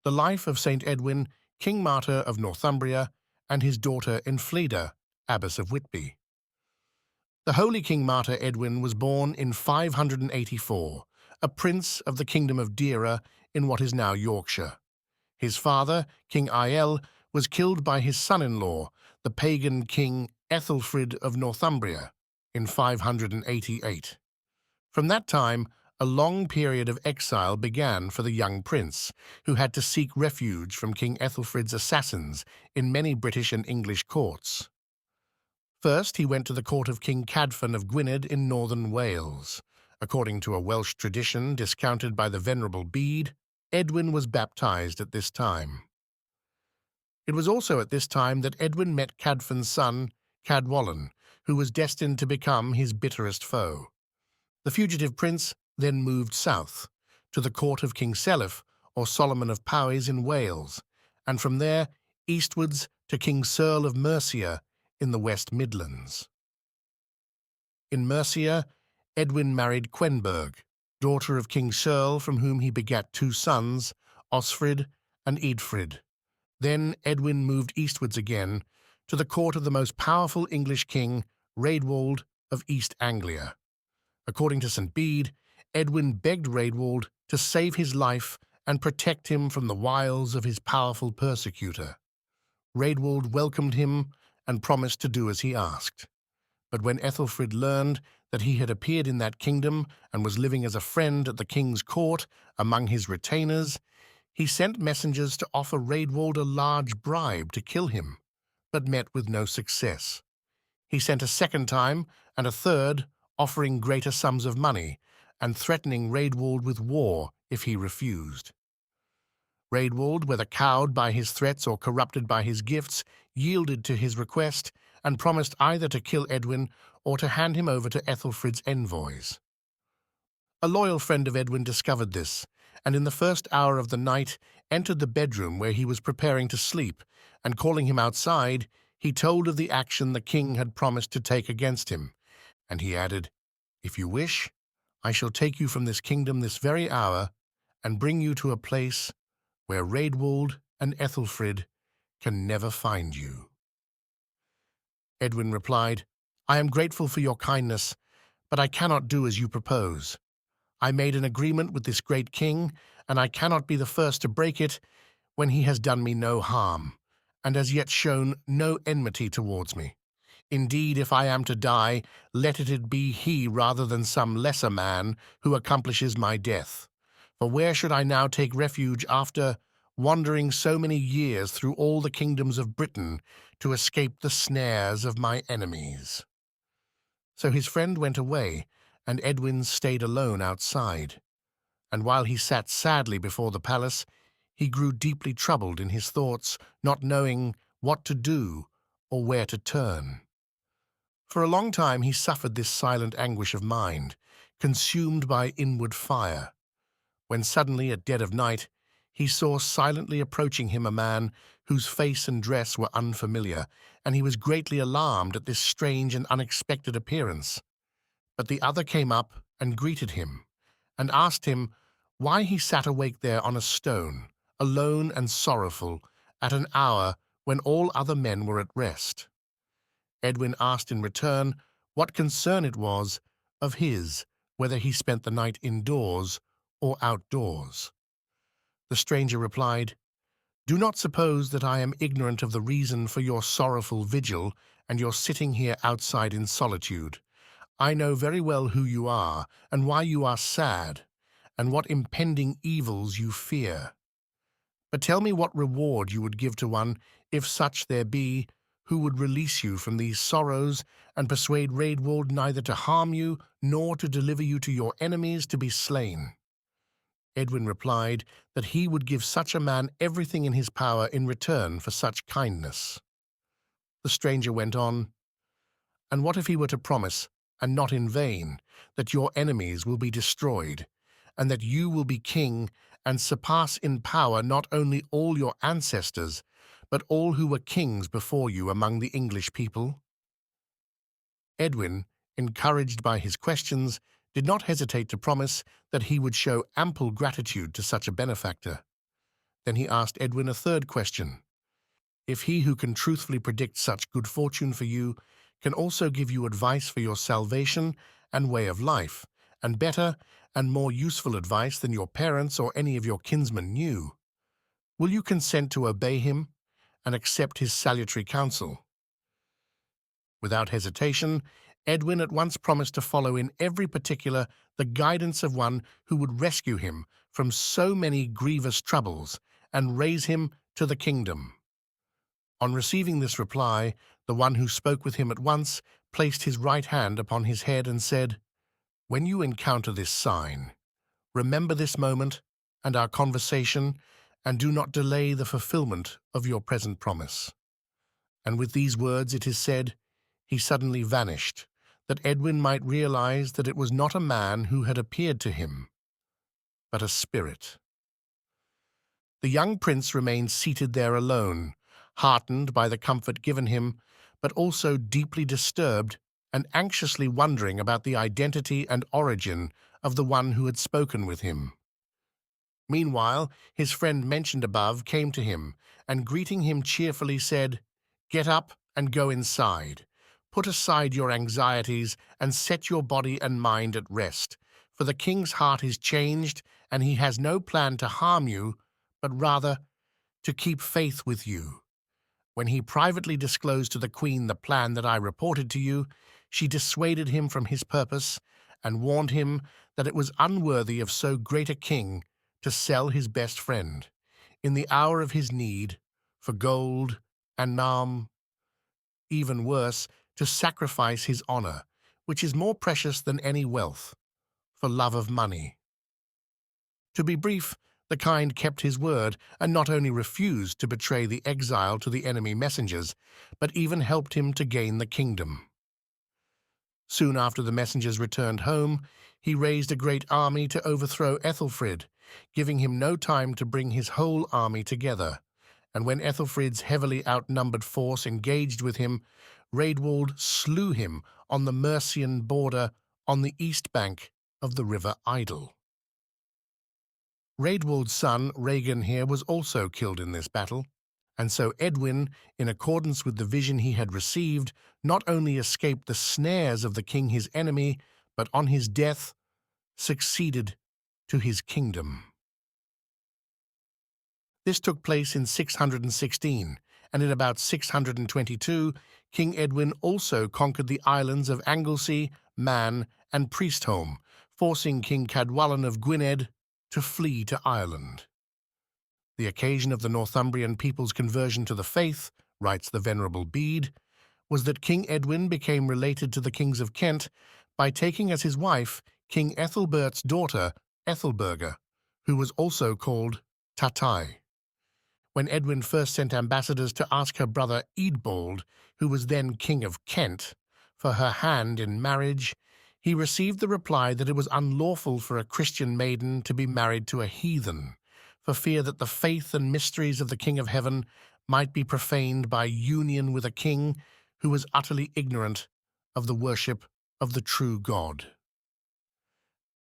The life of Saint Edwin, King-Martyr of Northumbria, and his daughter Enfleda, Abbess of Whitby. The holy King-Martyr Edwin was born in 584, a prince of the kingdom of Deira in what is now Yorkshire. His father, King Aiel, was killed by his son-in-law, the pagan king Ethelfrid of Northumbria, in 588. From that time, a long period of exile began for the young prince, who had to seek refuge from King Ethelfrid's assassins in many British and English courts. First, he went to the court of King Cadfan of Gwynedd in northern Wales. According to a Welsh tradition discounted by the Venerable Bede, Edwin was baptized at this time. It was also at this time that Edwin met Cadfan's son, Cadwallon, who was destined to become his bitterest foe. The fugitive prince then moved south, to the court of King Seliph, or Solomon of Powys in Wales, and from there eastwards to King Searle of Mercia in the West Midlands. In Mercia, Edwin married Quenberg, daughter of King Searle, from whom he begat two sons, Osfrid and Eadfrid. Then Edwin moved eastwards again to the court of the most powerful English king, Raedwald of East Anglia. According to St. Bede, Edwin begged Raedwald to save his life and protect him from the wiles of his powerful persecutor. Raedwald welcomed him and promised to do as he asked. But when Ethelfrid learned that he had appeared in that kingdom and was living as a friend at the king's court among his retainers, he sent messengers to offer Raedwald a large bribe to kill him, but met with no success. He sent a second time and a third, offering greater sums of money and threatening Raedwald with war if he refused. Raedwald, whether cowed by his threats or corrupted by his gifts, yielded to his request and promised either to kill Edwin or to hand him over to Ethelfrid's envoys. A loyal friend of Edwin discovered this, and in the first hour of the night entered the bedroom where he was preparing to sleep, and calling him outside, he told of the action the king had promised to take against him, and he added, "If you wish, I shall take you from this kingdom this very hour and bring you to a place where Raedwald and Ethelfrid can never find you." Edwin replied, "I am grateful for your kindness, but I cannot do as you propose. I made an agreement with this great king, and I cannot be the first to break it when he has done me no harm, and has yet shown no enmity towards me. Indeed, if I am to die, let it be he rather than some lesser man who accomplishes my death. For where should I now take refuge after wandering so many years through all the kingdoms of Britain to escape the snares of my enemies?" So his friend went away, and Edwin stayed alone outside. And while he sat sadly before the palace, he grew deeply troubled in his thoughts, not knowing what to do or where to turn. For a long time he suffered this silent anguish of mind, consumed by inward fire, when suddenly at dead of night he saw silently approaching him a man whose face and dress were unfamiliar, and he was greatly alarmed at this strange and unexpected appearance. But the other came up and greeted him, and asked him why he sat awake there on a stone, alone and sorrowful, at an hour when all other men were at rest. Edwin asked in return what concern it was of his whether he spent the night indoors or outdoors. The stranger replied, "Do not suppose that I am ignorant of the reason for your sorrowful vigil and your sitting here outside in solitude. I know very well who you are, and why you are sad, and what impending evils you fear. But tell me what reward you would give to one, if such there be, who would release you from these sorrows and persuade Raedwald neither to harm you nor to deliver you to your enemies to be slain." Edwin replied that he would give such a man everything in his power in return for such kindness. The stranger went on, "And what if he were to promise, and not in vain, that your enemies will be destroyed, and that you will be king and surpass in power not only all your ancestors, but all who were kings before you among the English people?" Edwin, encouraged by his questions, did not hesitate to promise that he would show ample gratitude to such a benefactor. Then he asked Edwin a third question. If he who can truthfully predict such good fortune for you can also give you advice for your salvation and way of life, and better and more useful advice than your parents or any of your kinsmen knew, will you consent to obey him and accept his salutary counsel? Without hesitation, Edwin at once promised to follow in every particular the guidance of one who would rescue him from so many grievous troubles and raise him to the kingdom. On receiving this reply, the one who spoke with him at once placed his right hand upon his head and said, "When you encounter this sign, remember this moment and our conversation, and do not delay the fulfillment of your present promise." And with these words, it is said, he suddenly vanished, that Edwin might realize that it was not a man who had appeared to him, but a spirit. The young prince remained seated there alone, heartened by the comfort given him, but also deeply disturbed and anxiously wondering about the identity and origin of the one who had spoken with him. Meanwhile, his friend mentioned above came to him, and greeting him cheerfully said, "Get up and go inside. Put aside your anxieties and set your body and mind at rest, for the king's heart is changed, and he has no plan to harm you, but rather to keep faith with you. When he privately disclosed to the queen the plan that I reported to you, she dissuaded him from his purpose and warned him that it was unworthy of so great a king to sell his best friend, in the hour of his need, for gold and even worse, to sacrifice his honor, which is more precious than any wealth, for love of money." To be brief, the kind kept his word and not only refused to betray the exile to the enemy messengers, but even helped him to gain the kingdom. Soon after the messengers returned home, he raised a great army to overthrow Ethelfrid, giving him no time to bring his whole army together. And when Ethelfrid's heavily outnumbered force engaged with him, Raedwald slew him on the Mercian border on the east bank of the river Idle. Raedwald's son, Regan here, was also killed in this battle, and so Edwin, in accordance with the vision he had received, not only escaped the snares of the king his enemy, but on his death succeeded to his kingdom. This took place in 616, and in about 622, King Edwin also conquered the islands of Anglesey, Man, and Priestholm, forcing King Cadwallon of Gwynedd to flee to Ireland. The occasion of the Northumbrian people's conversion to the faith, writes the Venerable Bede, was that King Edwin became related to the kings of Kent by taking as his wife King Ethelbert's daughter, Ethelberga, who was also called Tatai. When Edwin first sent ambassadors to ask her brother Eadbald, who was then King of Kent, for her hand in marriage, he received the reply that it was unlawful for a Christian maiden to be married to a heathen, for fear that the faith and mysteries of the King of Heaven might be profaned by union with a king who was utterly ignorant of the worship of the true God.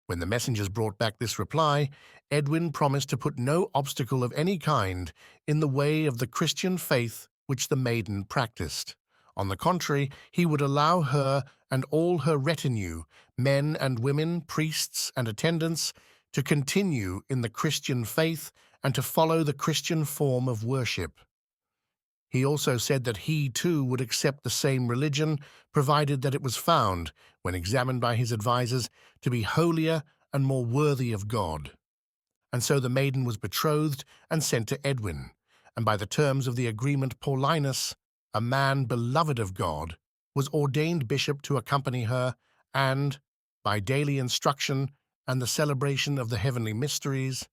When the messengers brought back this reply, Edwin promised to put no obstacle of any kind in the way of the Christian faith which the maiden practiced. On the contrary, he would allow her and all her retinue, men and women, priests and attendants, to continue in the Christian faith and to follow the Christian form of worship. He also said that he, too, would accept the same religion, provided that it was found, when examined by his advisers, to be holier and more worthy of God. And so the maiden was betrothed and sent to Edwin, and by the terms of the agreement Paulinus, a man beloved of God, was ordained bishop to accompany her, and, by daily instruction and the celebration of the heavenly mysteries,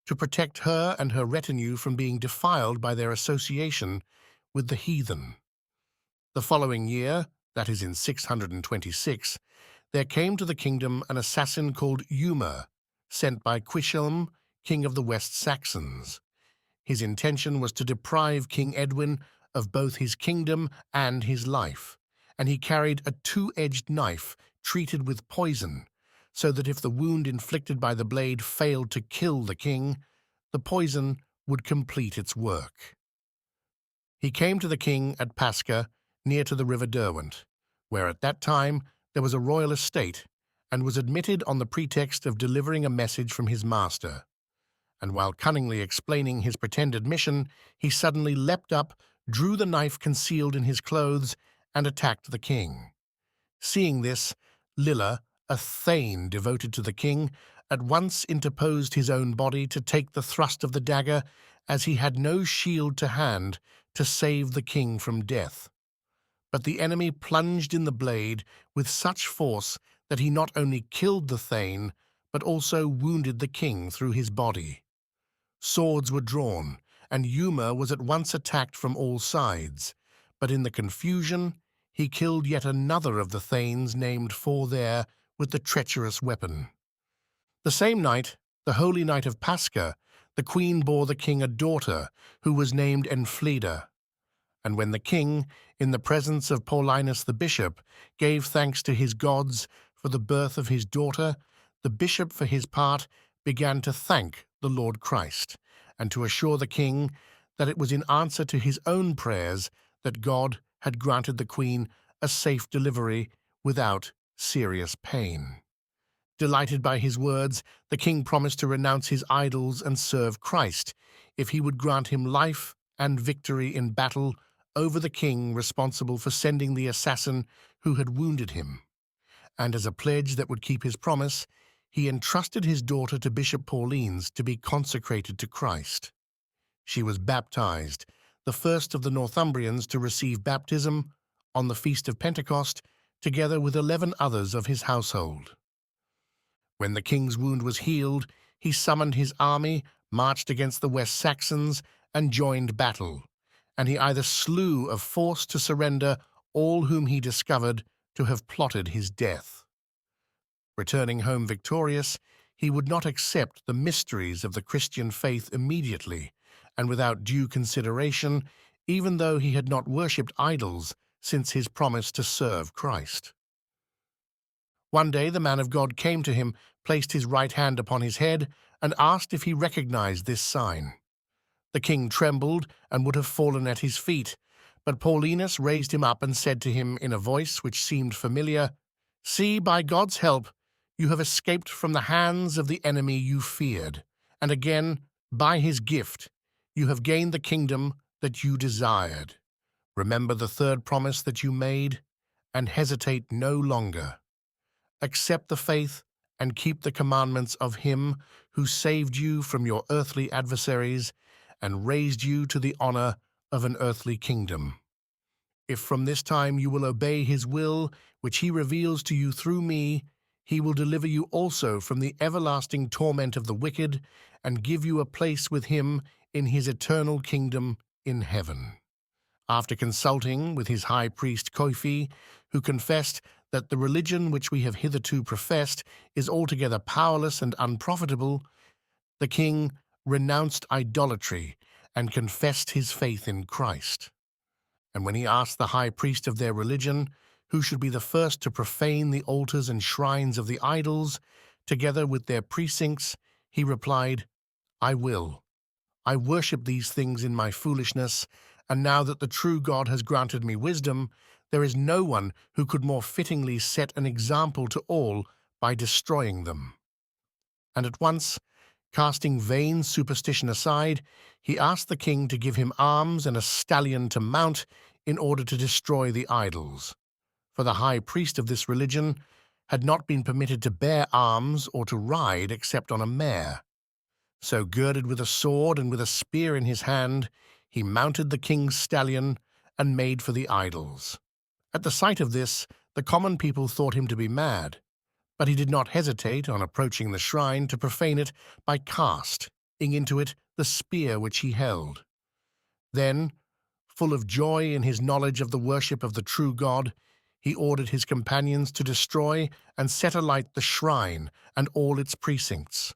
to protect her and her retinue from being defiled by their association with the heathen. The following year, that is in 626, there came to the kingdom an assassin called Eumer, sent by Cuichelm, king of the West Saxons. His intention was to deprive King Edwin of both his kingdom and his life, and he carried a two-edged knife treated with poison, so that if the wound inflicted by the blade failed to kill the king, the poison would complete its work. He came to the king at Pasca, near to the river Derwent, where at that time there was a royal estate, and was admitted on the pretext of delivering a message from his master. And while cunningly explaining his pretended mission, he suddenly leapt up, drew the knife concealed in his clothes, and attacked the king. Seeing this, Lilla, a thane devoted to the king, at once interposed his own body to take the thrust of the dagger, as he had no shield to hand to save the king from death. But the enemy plunged in the blade with such force that he not only killed the thane, but also wounded the king through his body. Swords were drawn, and Yuma was at once attacked from all sides, but in the confusion he killed yet another of the thanes named Forthere with the treacherous weapon. The same night, the holy night of Pascha, the queen bore the king a daughter, who was named Enfleda. And when the king, in the presence of Paulinus the bishop, gave thanks to his gods for the birth of his daughter, the bishop, for his part, began to thank the Lord Christ, and to assure the king that it was in answer to his own prayers that God had granted the queen a safe delivery without serious pain. Delighted by his words, the king promised to renounce his idols and serve Christ, if he would grant him life and victory in battle over the king responsible for sending the assassin who had wounded him. And as a pledge that would keep his promise, he entrusted his daughter to Bishop Paulines to be consecrated to Christ. She was baptized, the first of the Northumbrians to receive baptism, on the feast of Pentecost, together with 11 others of his household. When the king's wound was healed, he summoned his army, marched against the West Saxons, and joined battle, and he either slew or forced to surrender all whom he discovered to have plotted his death. Returning home victorious, he would not accept the mysteries of the Christian faith immediately and without due consideration, even though he had not worshipped idols since his promise to serve Christ. One day the man of God came to him, placed his right hand upon his head, and asked if he recognized this sign. The king trembled and would have fallen at his feet, but Paulinus raised him up and said to him in a voice which seemed familiar, "See, by God's help, you have escaped from the hands of the enemy you feared, and again, by his gift, you have gained the kingdom that you desired. Remember the third promise that you made, and hesitate no longer. Accept the faith and keep the commandments of him who saved you from your earthly adversaries and raised you to the honor of an earthly kingdom. If from this time you will obey his will, which he reveals to you through me, he will deliver you also from the everlasting torment of the wicked and give you a place with him in his eternal kingdom in heaven." After consulting with his high priest Koifi, who confessed that the religion which we have hitherto professed is altogether powerless and unprofitable, the king renounced idolatry and confessed his faith in Christ. And when he asked the high priest of their religion who should be the first to profane the altars and shrines of the idols, together with their precincts, he replied, "I will. I worship these things in my foolishness, and now that the true God has granted me wisdom, there is no one who could more fittingly set an example to all by destroying them." And at once, casting vain superstition aside, he asked the king to give him arms and a stallion to mount in order to destroy the idols. For the high priest of this religion had not been permitted to bear arms or to ride except on a mare. So, girded with a sword and with a spear in his hand, he mounted the king's stallion and made for the idols. At the sight of this, the common people thought him to be mad, but he did not hesitate, on approaching the shrine, to profane it by casting into it the spear which he held. Then, full of joy in his knowledge of the worship of the true God, he ordered his companions to destroy and set alight the shrine and all its precincts.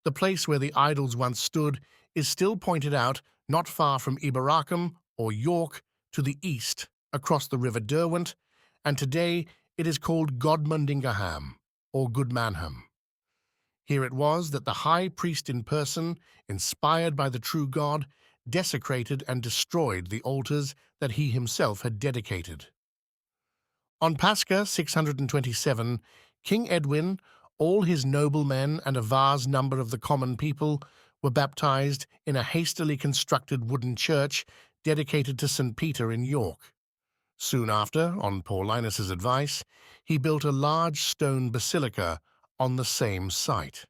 The place where the idols once stood is still pointed out not far from Iberacum or York to the east, across the river Derwent, and today it is called Godmundingaham or Goodmanham. Here it was that the high priest in person, inspired by the true God, desecrated and destroyed the altars that he himself had dedicated. On Pascha 627, King Edwin, all his noblemen, and a vast number of the common people were baptized in a hastily constructed wooden church dedicated to St. Peter in York. Soon after, on Paulinus's advice, he built a large stone basilica on the same site.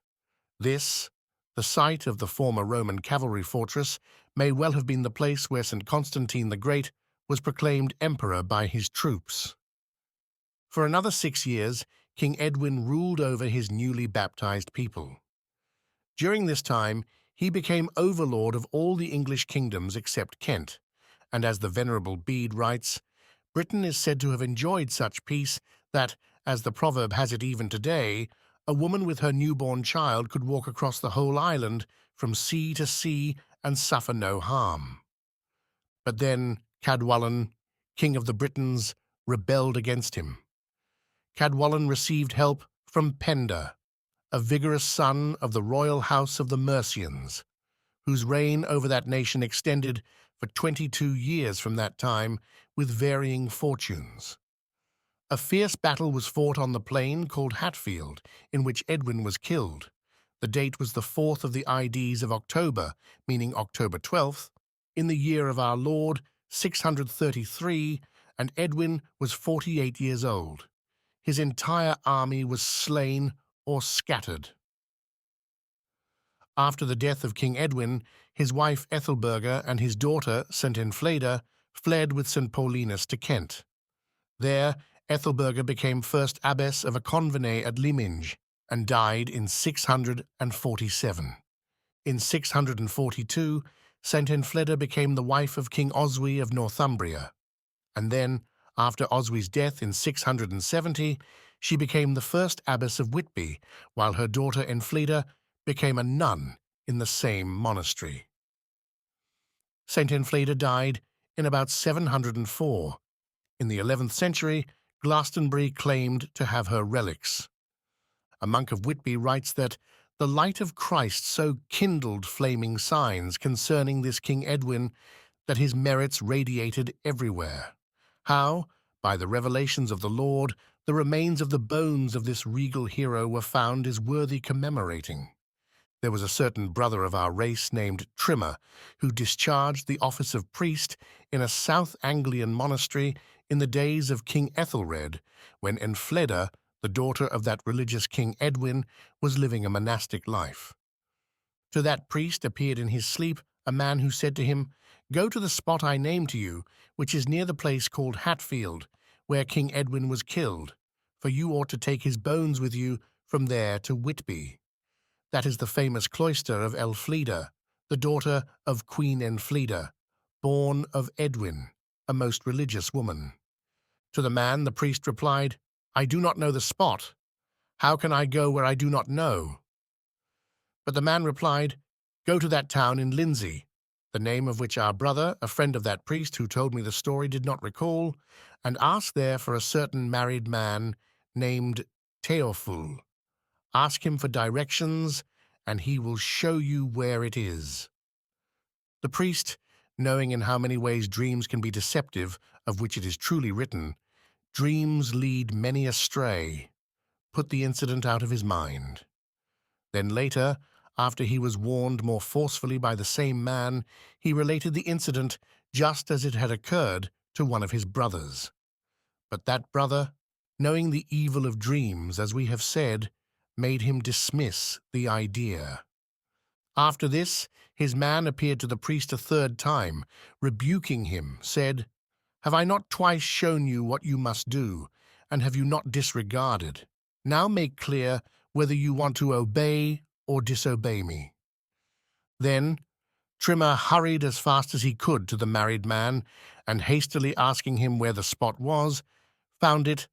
This, the site of the former Roman cavalry fortress, may well have been the place where St. Constantine the Great was proclaimed emperor by his troops. For another 6 years, King Edwin ruled over his newly baptized people. During this time, he became overlord of all the English kingdoms except Kent, and as the Venerable Bede writes, Britain is said to have enjoyed such peace that, as the proverb has it even today, a woman with her newborn child could walk across the whole island from sea to sea and suffer no harm. But then Cadwallon, king of the Britons, rebelled against him. Cadwallon received help from Penda, a vigorous son of the royal house of the Mercians, whose reign over that nation extended for 22 years from that time, with varying fortunes. A fierce battle was fought on the plain called Hatfield, in which Edwin was killed. The date was the 4th of the Ides of October, meaning October 12th, in the year of our Lord, 633, and Edwin was 48 years old. His entire army was slain or scattered. After the death of King Edwin, his wife Ethelberga and his daughter, St. Enfleda, fled with St. Paulinus to Kent. There, Ethelberga became first abbess of a convent at Lyminge and died in 647. In 642, St. Enfleda became the wife of King Oswy of Northumbria, and then, after Oswy's death in 670, she became the first abbess of Whitby, while her daughter Enfleda became a nun in the same monastery. St. Enfleda died in about 704. In the 11th century, Glastonbury claimed to have her relics. A monk of Whitby writes that the light of Christ so kindled flaming signs concerning this King Edwin that his merits radiated everywhere. How, by the revelations of the Lord, the remains of the bones of this regal hero were found is worthy commemorating. There was a certain brother of our race named Trimmer, who discharged the office of priest in a South Anglian monastery in the days of King Ethelred, when Enfleda, the daughter of that religious King Edwin, was living a monastic life. To that priest appeared in his sleep a man who said to him, "Go to the spot I name to you, which is near the place called Hatfield, where King Edwin was killed, for you ought to take his bones with you from there to Whitby. That is the famous cloister of Enfleda, the daughter of Queen Enfleda, born of Edwin, a most religious woman." To the man the priest replied, "I do not know the spot. How can I go where I do not know?" But the man replied, "Go to that town in Lindsey, the name of which our brother, a friend of that priest who told me the story, did not recall, and ask there for a certain married man named Theophul. Ask him for directions, and he will show you where it is." The priest, knowing in how many ways dreams can be deceptive, of which it is truly written, "Dreams lead many astray," put the incident out of his mind. Then later, after he was warned more forcefully by the same man, he related the incident just as it had occurred to one of his brothers. But that brother, knowing the evil of dreams, as we have said, made him dismiss the idea. After this, his man appeared to the priest a third time, rebuking him, said, "Have I not twice shown you what you must do, and have you not disregarded? Now make clear whether you want to obey or disobey me." Then Trimmer hurried as fast as he could to the married man, and hastily asking him where the spot was, found it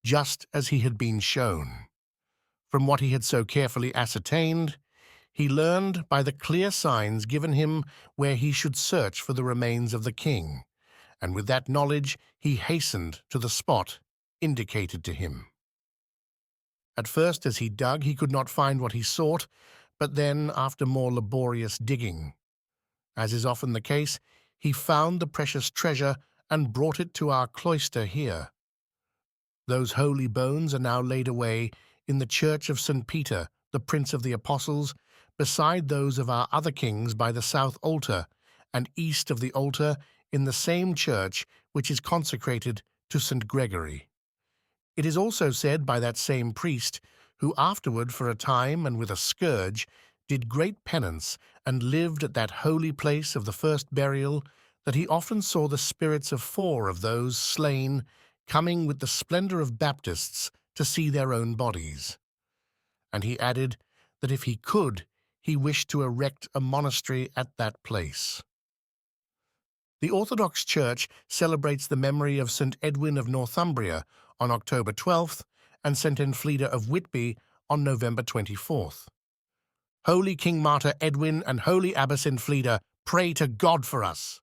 just as he had been shown. From what he had so carefully ascertained, he learned by the clear signs given him where he should search for the remains of the king, and with that knowledge he hastened to the spot indicated to him. At first, as he dug, he could not find what he sought, but then, after more laborious digging, as is often the case, he found the precious treasure and brought it to our cloister here. Those holy bones are now laid away in the church of St. Peter, the Prince of the Apostles, beside those of our other kings by the south altar, and east of the altar in the same church which is consecrated to St. Gregory. It is also said by that same priest, who afterward for a time and with a scourge did great penance and lived at that holy place of the first burial, that he often saw the spirits of 4 of those slain coming with the splendor of Baptists to see their own bodies. And he added that if he could, he wished to erect a monastery at that place. The Orthodox Church celebrates the memory of St. Edwin of Northumbria on October 12th and St. Enfleda of Whitby on November 24th. Holy King-Martyr Edwin and Holy Abbess Enfleda, pray to God for us.